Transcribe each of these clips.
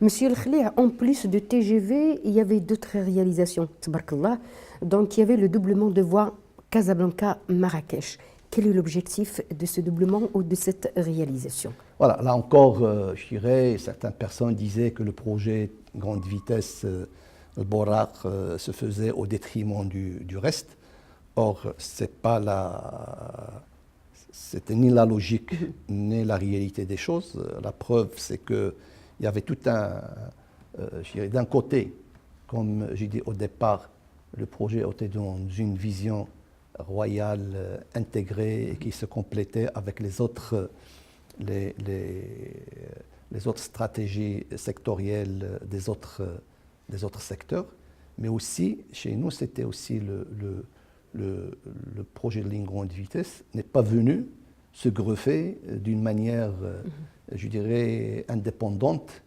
Monsieur El Khlih, en plus de TGV, il y avait d'autres réalisations, tabarakallah. Donc, il y avait le doublement de voie Casablanca-Marrakech. Quel est l'objectif de ce doublement ou de cette réalisation? Voilà, là encore, je dirais, certaines personnes disaient que le projet grande vitesse, le Borak, se faisait au détriment du reste. Or, c'était ni la logique ni la réalité des choses. La preuve, c'est qu'il y avait tout je dirais, d'un côté, comme j'ai dit au départ, le projet était dans une vision royale intégrée et qui se complétait avec les autres stratégies sectorielles des autres secteurs. Mais aussi, chez nous, c'était aussi le projet de ligne grande vitesse n'est pas venu se greffer d'une manière, je dirais, indépendante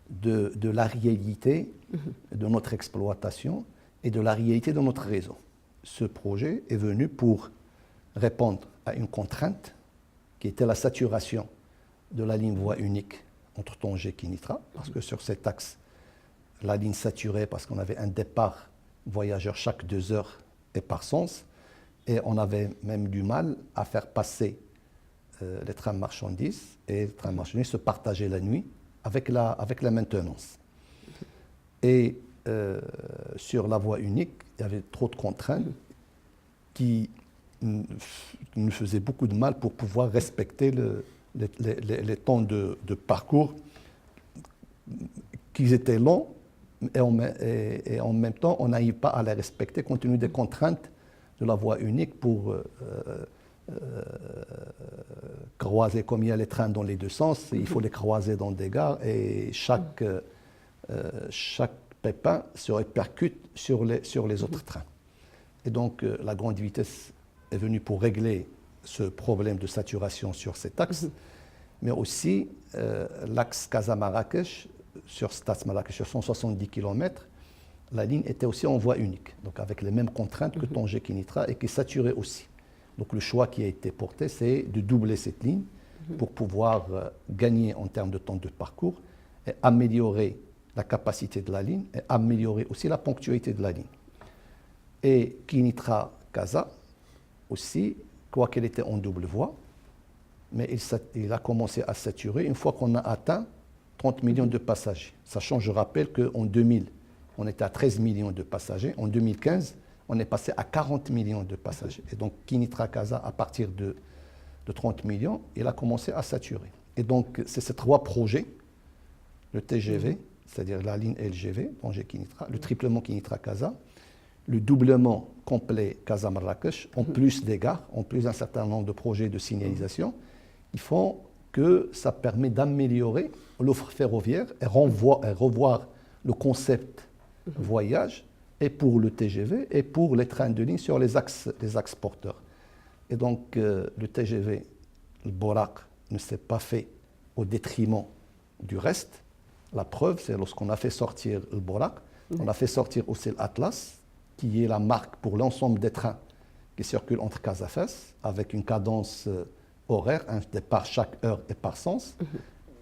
de la réalité de notre exploitation et de la réalité de notre réseau. Ce projet est venu pour répondre à une contrainte qui était la saturation de la ligne voie unique entre Tanger et Kénitra, parce que sur cet axe, la ligne saturait parce qu'on avait un départ voyageur chaque 2 heures et par sens, et on avait même du mal à faire passer les trains marchandises, et les trains marchandises se partageaient la nuit avec la maintenance. Et sur la voie unique, il y avait trop de contraintes qui nous faisaient beaucoup de mal pour pouvoir respecter les temps de parcours qui étaient longs et en même temps on n'arrive pas à les respecter compte tenu des contraintes de la voie unique pour croiser, comme il y a les trains dans les deux sens, il faut les croiser dans des gares et chaque pépin se répercute sur les autres trains. Et donc la grande vitesse est venue pour régler ce problème de saturation sur cet axe, mais aussi l'axe Casa-Marrakech, sur Stas Marrakech, sur 170 km, la ligne était aussi en voie unique, donc avec les mêmes contraintes que Tanger-Kénitra et qui saturait aussi. Donc le choix qui a été porté, c'est de doubler cette ligne pour pouvoir gagner en termes de temps de parcours et améliorer la capacité de la ligne et améliorer aussi la ponctualité de la ligne. Et Kénitra-Casa aussi, quoiqu'elle était en double voie, mais il a commencé à saturer une fois qu'on a atteint 30 millions de passagers. Sachant, je rappelle qu'en 2000, on était à 13 millions de passagers. En 2015, on est passé à 40 millions de passagers. Et donc, Kénitra-Casa, à partir de 30 millions, il a commencé à saturer. Et donc, c'est ces 3 projets, le TGV, c'est-à-dire la ligne LGV, Tanger-Kénitra, le triplement Kénitra-Casa, le doublement complet Casa-Marrakech, en plus des gares, en plus d'un certain nombre de projets de signalisation, ils font que ça permet d'améliorer l'offre ferroviaire et revoir le concept voyage et pour le TGV et pour les trains de ligne sur les axes porteurs. Et donc le TGV, le Borak, ne s'est pas fait au détriment du reste. La preuve, c'est lorsqu'on a fait sortir le Borak, on a fait sortir aussi l'Atlas, qui est la marque pour l'ensemble des trains qui circulent entre Casafès, avec une cadence horaire, un départ chaque heure et par sens,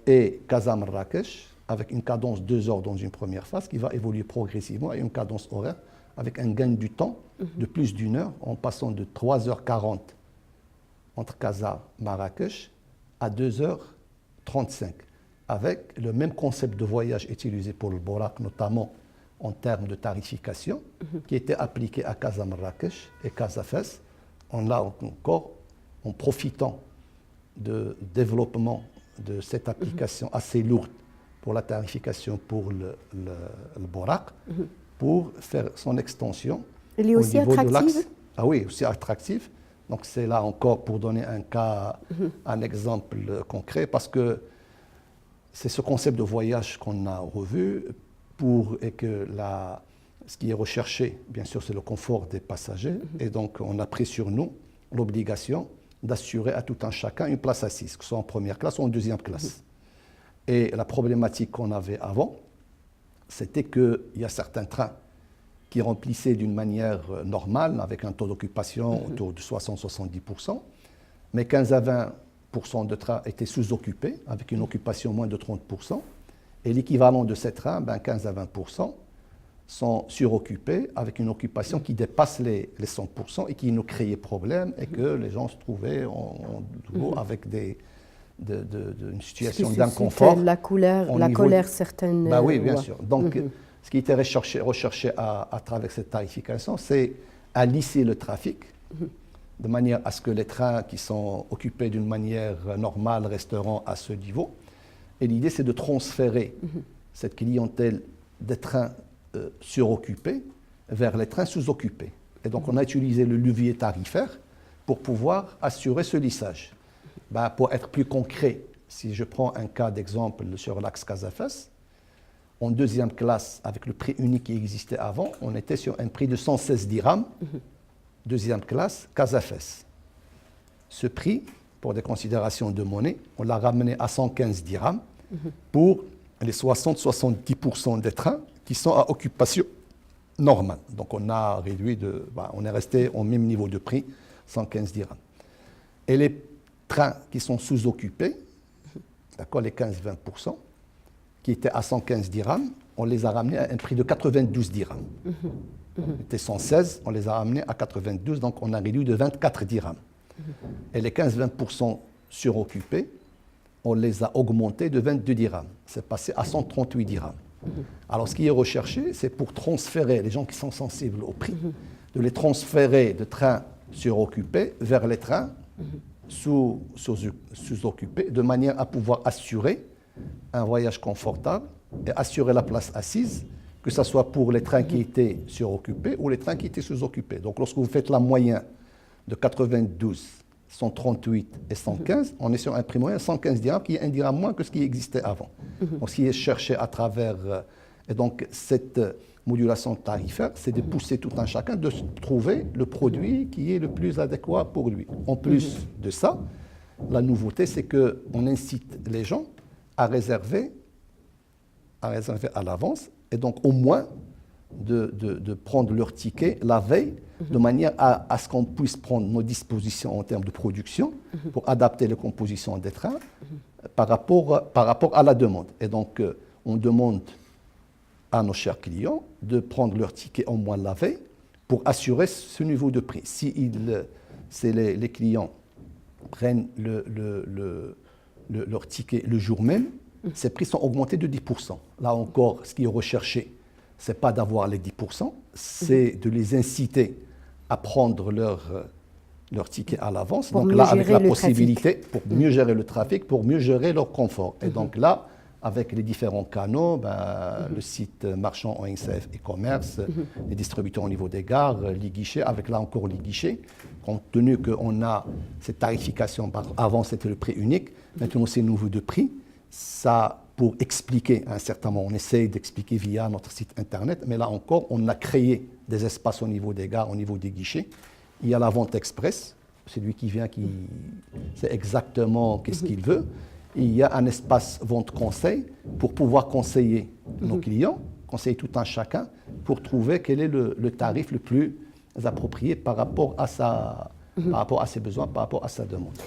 et Casa-Marrakech, avec une cadence 2 heures dans une première phase, qui va évoluer progressivement à une cadence horaire, avec un gain du temps de plus d'1 heure, en passant de 3h40 entre Casa-Marrakech à 2h35, avec le même concept de voyage utilisé pour le Borak, notamment en termes de tarification, qui était appliqué à Casa-Marrakech et Casafès. On a encore, en profitant de développement de cette application assez lourde pour la tarification pour le Borak, pour faire son extension. Elle est aussi attractive? Ah oui, aussi attractive. Donc c'est là encore pour donner un cas, un exemple concret, parce que c'est ce concept de voyage qu'on a revu et que ce qui est recherché, bien sûr, c'est le confort des passagers. Et donc on a pris sur nous l'obligation d'assurer à tout un chacun une place assise, que ce soit en première classe ou en deuxième classe. Et la problématique qu'on avait avant, c'était qu'il y a certains trains qui remplissaient d'une manière normale, avec un taux d'occupation autour de 60-70%, mais 15 à 20% de trains étaient sous-occupés, avec une occupation moins de 30%. Et l'équivalent de ces trains, 15 à 20%, sont suroccupés avec une occupation qui dépasse les 100% et qui nous créait problème et que les gens se trouvaient avec une situation d'inconfort. La colère certaine. Bah oui, bien sûr. Donc, ce qui était recherché à travers cette tarification, c'est à lisser le trafic de manière à ce que les trains qui sont occupés d'une manière normale resteront à ce niveau. Et l'idée, c'est de transférer cette clientèle des trains suroccupés vers les trains sous-occupés. Et donc, on a utilisé le levier tarifaire pour pouvoir assurer ce lissage. Pour être plus concret, si je prends un cas d'exemple sur l'axe Casafès, en deuxième classe, avec le prix unique qui existait avant, on était sur un prix de 116 dirhams, deuxième classe, Casafès. Ce prix, pour des considérations de monnaie, on l'a ramené à 115 dirhams pour les 60-70% des trains qui sont à occupation normale. Donc on a réduit on est resté au même niveau de prix, 115 dirhams. Et les trains qui sont sous-occupés, d'accord, les 15-20%, qui étaient à 115 dirhams, on les a ramenés à un prix de 92 dirhams. C'était 116, on les a ramenés à 92, donc on a réduit de 24 dirhams. Et les 15-20% suroccupés, on les a augmentés de 22 dirhams. C'est passé à 138 dirhams. Alors ce qui est recherché, c'est pour transférer les gens qui sont sensibles au prix, de les transférer de trains suroccupés vers les trains sous-occupés, de manière à pouvoir assurer un voyage confortable et assurer la place assise, que ce soit pour les trains qui étaient suroccupés ou les trains qui étaient sous-occupés. Donc lorsque vous faites la moyenne de 92, 138 et 115, on est sur un prix moyen de 115 dirhams, qui est un dirham moins que ce qui existait avant. Donc ce qui est cherché à travers... et donc cette modulation tarifaire, c'est de pousser tout un chacun, de trouver le produit qui est le plus adéquat pour lui. En plus de ça, la nouveauté, c'est qu'on incite les gens à réserver à l'avance, et donc au moins de prendre leur ticket la veille, de manière à ce qu'on puisse prendre nos dispositions en termes de production pour adapter les compositions des trains par rapport à la demande. Et donc, on demande à nos chers clients de prendre leur ticket au moins la veille pour assurer ce niveau de prix. Si les clients prennent leur ticket le jour même, ces prix sont augmentés de 10%. Là encore, ce qui est recherché, ce n'est pas d'avoir les 10%, c'est de les inciter à prendre leur ticket à l'avance. Donc là, avec la possibilité, pour mieux gérer le trafic, pour mieux gérer leur confort. Et donc là, avec les différents canaux, le site marchand ONCF e-commerce, les distributeurs au niveau des gares, les guichets, avec là encore les guichets, compte tenu qu'on a cette tarification, avant c'était le prix unique, maintenant c'est nouveau de prix, ça pour expliquer à un certain moment, on essaye d'expliquer via notre site internet, mais là encore, on a créé des espaces au niveau des gares, au niveau des guichets. Il y a la vente express, c'est lui qui vient, qui sait exactement qu'est-ce qu'il veut. Et il y a un espace vente conseil pour pouvoir conseiller nos clients, conseiller tout un chacun, pour trouver quel est le tarif le plus approprié par rapport à ses besoins, par rapport à sa demande.